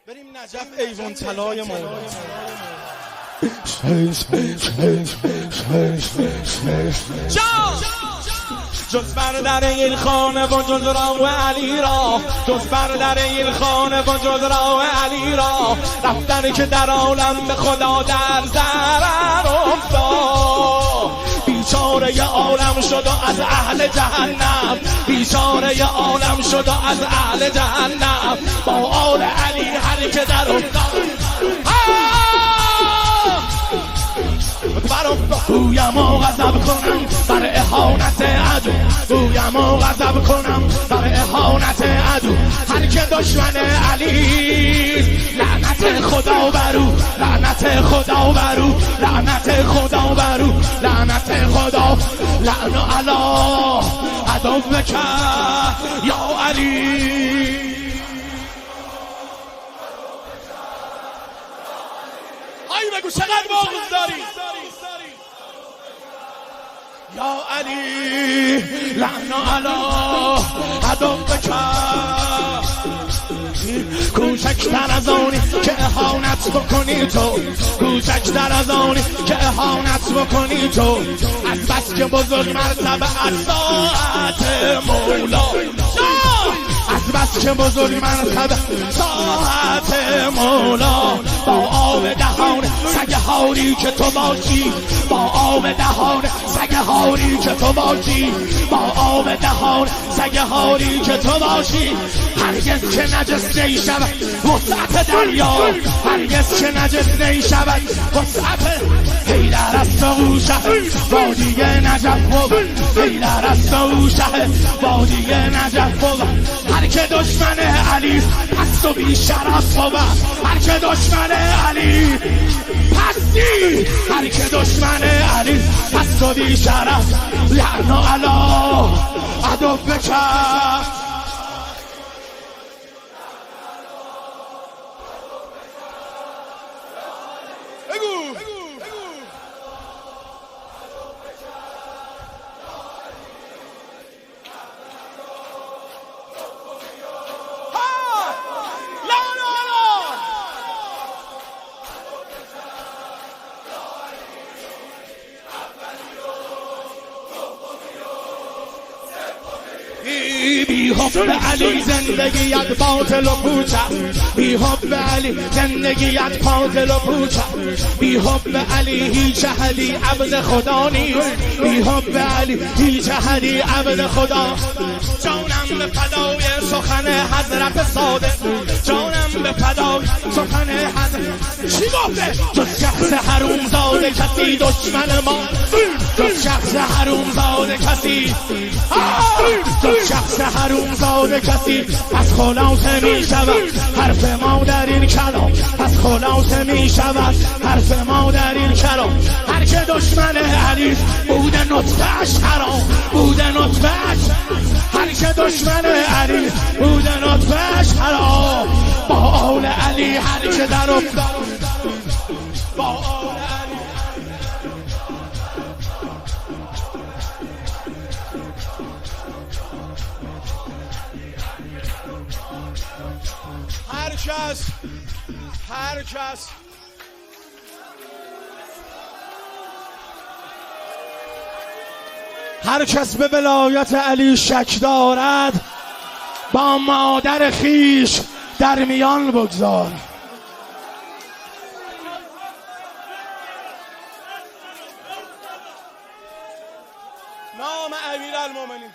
بریم نجف ایوان طلای مولا. جز برادر این خانه و جز راه علی را، جز برادر این خانه و جز راه علی را، رفتن که در عالم به خدا در ضرر افتاد. بیچاره عالم شد و از اهل جهنم، بیچاره عالم شد و از اهل جهنم، با آل علی هر که در افتاد. گویم و غضب کنم بر اهانت عدو، گویم و غضب کنم بر اهانت عدو. هر که دشمن علی لعنت خدا برو، لعنت خدا برو، لعنت خدا برو، لعنت خدا. لعن علی عدوک یا علی. آی بگو چقدر بغض داری یا علی. لعن علی عدوک. کوچکتر از آنی که اهانت بکنی تو، کوچکتر از آنی که اهانت بکنی تو، از بس که بزرگ مرتبه از ساعت مولا، از بس که بزرگ مرتبه ساعت مولا. با آب دهان سگ هاری که تو باشی، با آب دهان سگ هاری که تو باشی، با آب دهان سگ هاری که تو باشی. هرگز که نجس نی شود وسعت دریا، هرگز که نجس نی شود وسعت. حیدر است او شهر وادی نجف بود، حیدر است او شهر وادی نجف بود. هر که دشمن علی پس و بی شرف بود، هر که دشمن علی پستی، هر که دشمن علی پس و بی شرف. لعن علی عدوک. بی حب علی زندگیت باطل و پوچ، بی حب علی زندگیت باطل و پوچ، بی حب علی هیچ اهلی عبد خدا نیست، بی حب علی هیچ اهلی عبد خدا. جانم به فدای سخن حضرت صادق، جانم به فدای سخن حضرت. چی گفته؟ جز شخص حرومزاده کسی دشمن ما، جز شخص حرومزاده کسی، جز شخص حرومزاده کسی پس خلاصه می شود حرف ما در این کلام، پس خلاصه می شود حرف ما در این کلام. هر که دشمن علی بود نطفه‌اش حرام، بود نطفه‌اش، هر که دشمن علی بود نطفه‌اش حرام. با آل علی هر که در افتاد، با آل علی. هر کس به ولایت علی شک دارد با مادر خیش در میان بگذار. نام امیرالمومنین